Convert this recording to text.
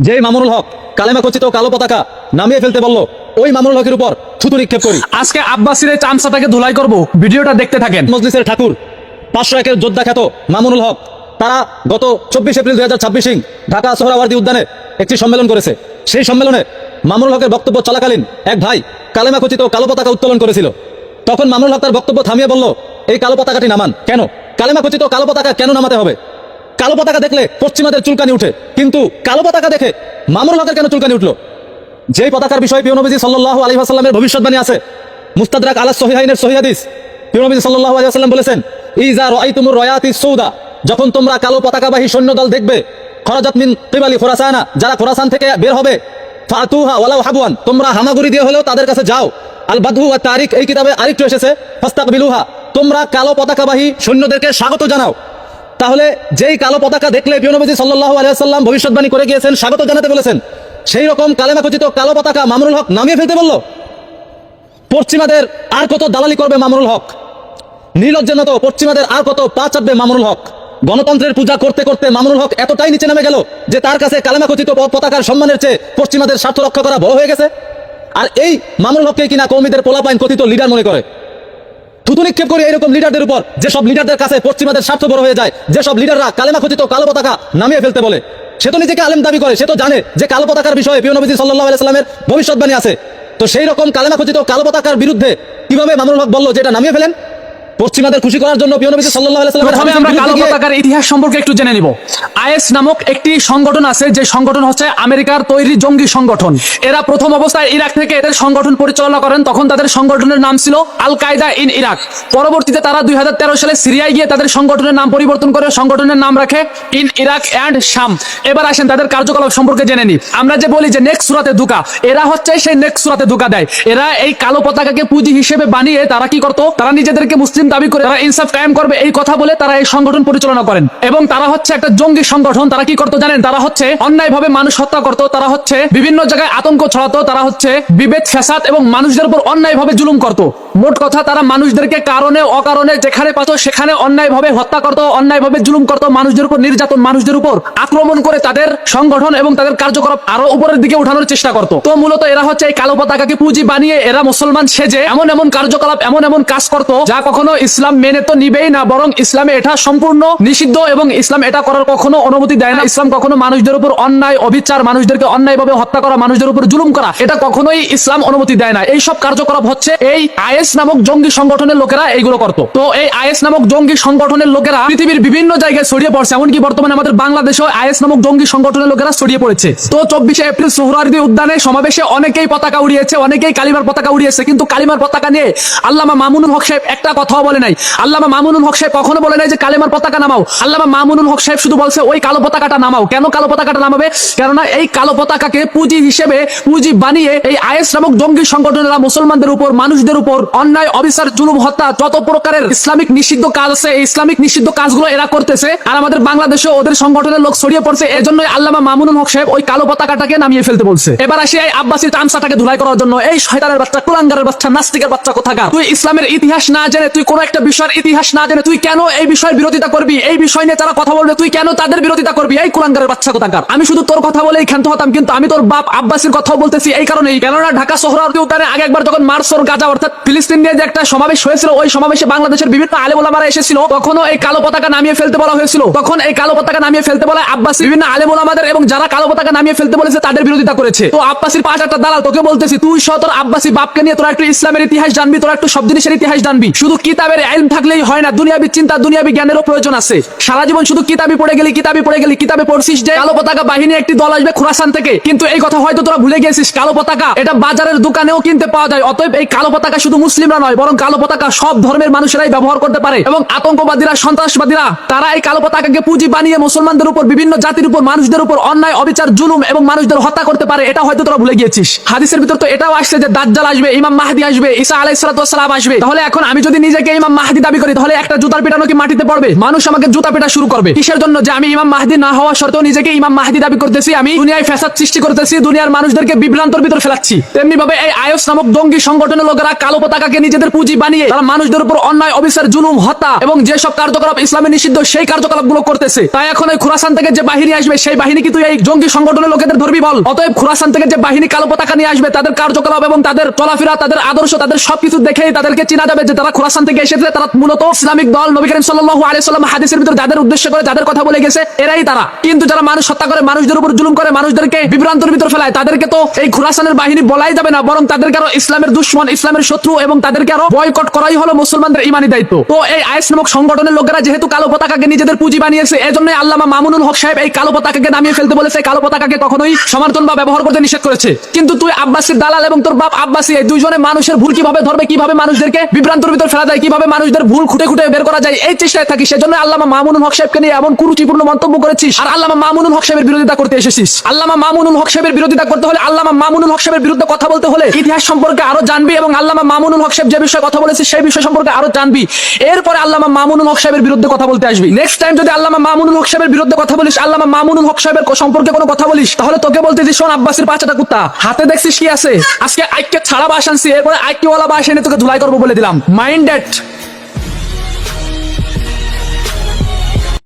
যেই মামুনুল হক কালেমা খচিত কালো পতাকা নামিয়ে ফেলতে বলল, ওই মামুনুল হকের উপর থুতু নিক্ষেপ করি। আজকে আব্বাসীর চামচাটাকে ধুলাই করব, ভিডিওটা দেখতে থাকেন। মজলিসের ঠাকুর 501-এর যোদ্ধা খ্যাত মামুনুল হক তারা গত 24 এপ্রিল 2026 ঢাকা সোহরাওয়ার্দী উদ্যানে একটি সম্মেলন করেছে। সেই সম্মেলনে মামুনুল হকের বক্তব্য চলাকালীন এক ভাই কালেমা খচিত কালো পতাকা উত্তোলন করেছিল। তখন মামুনুল হক তার বক্তব্য থামিয়ে বলল, এই কালো পতাকাটি নামান। কেন? কালেমা খচিত কালো পতাকা কেন নামাতে হবে? কালো পতাকা দেখলে পশ্চিমাদের চুলকানি উঠে, কিন্তু কালো পতাকা দেখে মামুনুল হকের কেন চুলকানি উঠলো? যেই পতাকার বিষয়ে প্রিয় নবীজি সাল্লাল্লাহু আলাইহি ওয়াসাল্লামের ভবিষ্যৎবাণী আছে, মুস্তাদরাক আলা সহিহাইনের সহিহ হাদিস, প্রিয় নবীজি সাল্লাল্লাহু আলাইহি ওয়াসাল্লাম বলেছেন, ইজা রাআইতুমুর রায়াতিস সৌদা, যখন তোমরা কালো পতাকাবাহী সৈন্যদল দেখবে, খরাজাত মিন কিবালি খুরাসানা, যারা খুরাসান থেকে বের হবে, ফাতুহা ওয়ালাউ হাবওয়ান, তোমরা হামাগুড়ি দিয়ে হলেও তাদের কাছে যাও। আল বাদহু ওয়া তারিক, এই কিতাবে আরেকটু এসেছে, ফাস্তাকবিলুহা, তোমরা কালো পতাকাবাহী সৈন্যদেরকে স্বাগত জানাও। তাহলে যেই কালো পতাকা দেখলে প্রিয় নবীজি সাল্লাল্লাহু আলাইহি ওয়াসাল্লাম ভবিষ্যৎবাণী করে গিয়েছেন, স্বাগত জানাতে বলেছেন, সেই রকম কালেমা খচিত কালো পতাকা মামুনুল হক নামিয়ে ফেলতে বলল। পশ্চিমাদের আর কত দালালি করবে মামুনুল হক? নির্লজ্জের মতো পশ্চিমাদের আর কত পা চাটবে মামুনুল হক? গণতন্ত্রের পূজা করতে করতে মামুনুল হক এতটাই নিচে নেমে গেল যে তার কাছে কালেমা খচিত পতাকার সম্মানের চেয়ে পশ্চিমাদের স্বার্থ রক্ষা করা বড় হয়ে গেছে। আর এই মামুনুল হককে কিনা কওমিদের পোলাপাইন কথিত লিডার মনে করে। থুতু নিক্ষেপ করে এরকম লিডারদের উপর, যেসব লিডারদের কাছে পশ্চিমাদের স্বার্থ বড় হয়ে যায়, যেসব লিডাররা কালেমা খচিত কালো পতাকা নামিয়ে ফেলতে বলে, সে তো নিজেকে আলেম দাবি করে, সে তো জানে যে কালো পতাকার বিষয়ে প্রিয় নবীজি সাল্লাল্লাহু আলাইহি ওয়াসাল্লামের ভবিষ্যৎবাণী আছে। তো সেই রকম কালেমা খচিত কালো পতাকার বিরুদ্ধে কিভাবে মামুনুল হক বলল যে এটা নামিয়ে ফেলেন? পশ্চিমাদের খুশি করার জন্য প্রিয় নবীজি সাল্লাল্লাহু আলাইহি ওয়াসাল্লামের প্রথমে আমরা কালো পতাকার ইতিহাস সম্পর্কে একটু জেনে নিব। আইএস নামক একটি সংগঠন আছে, যে সংগঠন হচ্ছে আমেরিকার তৈরি জঙ্গি সংগঠন। এরা প্রথম অবস্থায় ইরাক থেকে এদের সংগঠন পরিচালনা করেন, তখন তাদের সংগঠনের নাম ছিল আল কায়দা ইন ইরাক। পরবর্তীতে তারা 2013 সালে সিরিয়ায় গিয়ে তাদের সংগঠনের নাম পরিবর্তন করে সংগঠনের নাম রাখে ইন ইরাক অ্যান্ড শাম। এবার আসেন তাদের কার্যকলাপ সম্পর্কে জেনে নি। আমরা যে বলি যে নেক্সট সূরাতে ধোঁকা, এরা হচ্ছে সেই নেক্সট সূরাতে ধোঁকা দেয়। এরা এই কালো পতাকাকে পুঁজি হিসেবে বানিয়ে তারা কি করতো, তারা নিজেদেরকে মুসলিম দাবি করে তারা ইনসাফ কায়েম করবে এই কথা বলে তারা এই সংগঠন পরিচালনা করেন। এবং তারা হচ্ছে একটা জঙ্গি সংগঠন। তারা কি করতো জানেন? তারা হচ্ছে অন্যায়ভাবে মানুষ হত্যা করতো, তারা হচ্ছে বিভিন্ন জায়গায় আতঙ্ক ছড়াতো, তারা হচ্ছে বিভেদ ফ্যাসাদ এবং মানুষদের উপর অন্যায়ভাবে জুলুম করতো। মোট কথা তারা মানুষদেরকে কারণে অকারণে যেখানে পাতো সেখানে অন্যায়ভাবে হত্যা করতো, অন্যায়ভাবে জুলুম করতো, মানুষদের উপর নির্যাতন, মানুষদের উপর আক্রমণ করে তাদের সংগঠন এবং তাদের কার্যকলাপ আরো উপরের দিকে উঠানোর চেষ্টা করতো। তো মূলত এরা হচ্ছে এই কালো পতাকাকে পুঁজি বানিয়ে এরা মুসলমান সেজে এমন এমন কার্যকলাপ, এমন এমন কাজ করতো যা কখনো ইসলাম মেনে তো নিবেই না, বরং ইসলামে এটা সম্পূর্ণ নিষিদ্ধ এবং ইসলাম এটা করার কখনো অনুমতি দেয় না। ইসলাম কখনো মানুষদের উপর অন্যায় অবিচার, মানুষদেরকে অন্যায়ভাবে হত্যা করা, মানুষদের উপর জুলুম করা, এটা কখনোই ইসলাম অনুমতি দেয় না। এই সব কার্যকলাপ হচ্ছে এই আইএস নামক জঙ্গি সংগঠনের লোকেরা এইগুলো করতো। তো এই আইএস নামক জঙ্গি সংগঠনের লোকেরা পৃথিবীর বিভিন্ন জায়গায় ছড়িয়ে পড়ছে, এমনকি বর্তমানে আমাদের বাংলাদেশেও আইএস নামক জঙ্গি সংগঠনের লোকেরা ছড়িয়ে পড়েছে। তো 24 এপ্রিল সোহরাওয়ার্দী উদ্যানে সমাবেশে অনেকেই পতাকা উড়িয়েছে, অনেকেই কালিমার পতাকা উড়িয়েছে, কিন্তু কালিমার পতাকা নিয়ে আল্লামা মামুনুল হক সাহেব একটা কথাও বলে নাই। আল্লামা মামুনুল হক সাহেব কখনো বলে নাই যে কালেমার পতাকা নামাও। আল্লামা মামুনুল হক সাহেব শুধু বলছে ওই কালো পতাকাটা নামাও। কেন কালো পতাকাটা নামাবে? কেননা এই কালো পতাকাকে পুঁজি হিসেবে পুঁজি বানিয়ে এই আইএস নামক জঙ্গি সংগঠনেরা মুসলমানদের উপর, মানুষদের উপর অন্যায় অবিচার, জুলুম, হত্যা, যত প্রকারের ইসলামিক নিষিদ্ধ কাজ আছে এই ইসলামিক নিষিদ্ধ কাজগুলো এরা করতেছে। আর আমাদের বাংলাদেশে ওদের সংগঠনের লোক ছড়িয়ে পড়ছে। এজন্যই আল্লামা মামুনুল হক সাহেব ওই কালো পতাকাটাকে নামিয়ে ফেলতে বলছে। এবার আসি এই আব্বাসীর চামচাটাকে ধুলাই করার জন্য। এই শয়তানের বাচ্চা, কুলাঙ্গারের বাচ্চা, নাস্তিকের বাচ্চা কোথাকার! তুই ইসলামের ইতিহাস না জেনে, তুই কোন একটা বিষয়ের ইতিহাস না জেনে তুই কেন এই বিষয়ের বিরোধিতা করবি? এই বিষয় নিয়ে যারা কথা বলবে তুই কেন তাদের বিরোধিতা করবি? এই কুলাঙ্গারের বাচ্চা কোথাকার! আমি শুধু তোর কথা বলেই ক্ষান্ত হতাম, কিন্তু আমি তোর বাপ আব্বাসীর কথাও বলতেছি এই কারণেই, কেননা ঢাকা সোহরাওয়ার্দী উদ্যানে আগে একবার যখন মার্চর গাজা অর্থাৎ ফিলিস্তিন নিয়ে যে একটা সমাবেশ হয়েছিল, ওই সমাবেশে বাংলাদেশের বিভিন্ন আলেম ওলামারা এসেছিল, তখনও এই কালো পতাকা নামিয়ে ফেলতে বলা হয়েছিল। তখন এই কালো পতাকা নামিয়ে ফেলতে বলা আব্বাসী বিভিন্ন আলেম ওলামাদের এবং যারা কালো পতাকা নামিয়ে ফেলতে বলেছে তাদের বিরোধিতা করেছে। তো আব্বাসীর পাঁচ একটা দালাল, তোকে বলতেছি তুই সহ তোর আব্বাসী বাপকে নিয়ে তোরা একটু ইসলামের ইতিহাস জানবি, তোরা একটু সব জিনিসের ইতিহাস জানবি। শুধু কিতাবের ইলম থাকলেই হয় না, দুনিয়াবি চিন্তা, দুনিয়াবি জ্ঞানেরও প্রয়োজন আছে। সারা জীবন শুধু কিতাবি পড়ে গেলি, কিতাবে পড়ছিস যে কালো পতাকা বাহিনী একটি দল আসবে খুরাসান থেকে, কিন্তু এই কথা হয়তো তোরা ভুলে গেছিস কালো পতাকা এটা বাজারের দোকানেও কিনতে পাওয়া যায়। অতএব এই কালো পতাকা শুধু মুসলিমরা নয়, বরং কালো পতাকা সব ধর্মের মানুষেরাই ব্যবহার করতে পারে। এবং আতঙ্কবাদীরা, সন্ত্রাসবাদীরা তারা এই কালো পতাকাকে পুঁজি বানিয়ে মুসলমানদের উপর, বিভিন্ন জাতির উপর, মানুষদের উপর অন্যায় অবিচার, জুলুম এবং মানুষদের হত্যা করতে পারে। এটা হয়তো তোরা ভুলে গিয়েছিস। হাদিসের ভিতর তো এটাও আসছে যে দাজ্জাল আসবে, ইমাম মাহদি আসবে, ঈসা আলাইহিস সালাতু ওয়াস সালাম আসবে। তাহলে এখন আমি যদি নিজেকে নিজেকে ইমাম মাহদি দাবি করি তাহলে একটা জুতার পিটানো কি মাটিতে পড়বে? মানুষ আমাকে জুতা পিটা শুরু করবে। কিসের জন্য? যে আমি ইমাম মাহদি না হওয়া সত্ত্বেও নিজেকে ইমাম মাহদি দাবি করতেছি, আমি দুনিয়ায় ফ্যাসাদ সৃষ্টি করতেছি, দুনিয়ার মানুষদেরকে বিভ্রান্তর ভিতর ফেলাচ্ছি। তেমনি ভাবে এই আইএস নামক জঙ্গি সংগঠনের লোকেরা কালো পতাকাকে নিজেদের পুঁজি বানিয়ে তারা মানুষদের উপর অন্যায়, অবিচার, জুলুম, হত্যা এবং যেসব কার্যকলাপ ইসলামে নিষিদ্ধ সেই কার্যকলাপ গুলো করতেছে। তাই এখন এই খুরাসান থেকে যে বাহিনী আসবে সেই বাহিনী কি তুই এই জঙ্গি সংগঠনের লোকেদের ধরবি বল? অতএব খুরাসান থেকে যে বাহিনী কালো পতাকা নিয়ে আসবে তাদের কার্যকলাপ এবং তাদের চলাফেরা, তাদের আদর্শ, তাদের সবকিছু দেখেই তাদেরকে চেনা যাবে যে তারা খুরাসান থেকে এসেছে। তারা মূলত ইসলামিক দল, নবী করিম সাল্লাল্লাহু আলাইহি ওয়াসাল্লাম হাদিসের ভিতর যাদের উদ্দেশ্য করে যাদের কথা বলে গেছে এরাই তারা। কিন্তু যারা মানুষ হত্যা করে, মানুষদের উপর জুলুম করে, মানুষদেরকে বিভ্রান্তের ভিতর ফেলায়, তাদেরকে তো এই খুরাসানের বাহিনী বলাই যাবে না, বরং তাদেরকে আরো ইসলামের দুশমন, ইসলামের শত্রু এবং তাদেরকে আরো বয়কট করাই হলো মুসলমানদের ইমানি দায়িত্ব। তো এই আইএস নামক সংগঠনের লোকেরা যেহেতু কালো পতাকাকে নিজেদের পুঁজি বানিয়েছে, এজন্য আল্লামা মামুনুল হক সাহেব এই কালো পতাকাকে নামিয়ে ফেলতে বলেছে, কালো পতাকাকে কখনোই সমর্থন বা ব্যবহার করতে নিষেধ করেছে। কিন্তু তুই আব্বাসীর দালাল এবং তোর বাপ আব্বাসী, এই দুইজনে মানুষের ভুল কিভাবে ধরবে, কিভাবে মানুষদেরকে বিভ্রান্তের ভিতর ফেলা যায়, কিভাবে মানুষদের ভুল খুঁটে খুঁটে বের করা যায়, এই চেষ্টায় থাকি। সেজন্য আল্লামা মামুনুল হক সাহেবকে নিয়ে এমন কুরুচিপূর্ণ মন্তব্য করেছিস আর আল্লামা মামুনুল হক সাহেবের বিরোধিতা করতে এসেছিস। আল্লামা মামুনুল হক সাহেবের বিরোধিতা করতে হলে, আল্লামা মামুনুল হক সাহেবের বিরুদ্ধে কথা বলতে হলে ইতিহাস সম্পর্কে আরো জানবি এবং আল্লামা মামুনুল হক সাহেব যে বিষয়ে কথা বলেছে সেই বিষয় সম্পর্কে আরো জানবি। এরপরে আল্লামা মামুনুল হক সাহেবের বিরুদ্ধে কথা বলতে আসবি। নেক্সট টাইম যদি আল্লামা মামুনুল হক সাহেবের বিরুদ্ধে কথা বলিস, আল্লামা মামুনুল হক সাহেবের সম্পর্কে কোনো কথা বলিস, তাহলে তোকে বলতে যে শোন আব্বাসীর পাঁচটা কুত্তা, হাতে দেখছিস কি আছে? আজকে আইকে ছাড়া বাস আনছি, এরপরে আইকিওয়ালা বাস এনে তোকে ধুলাই করবো বলে দিলাম। মাইন্ডেড।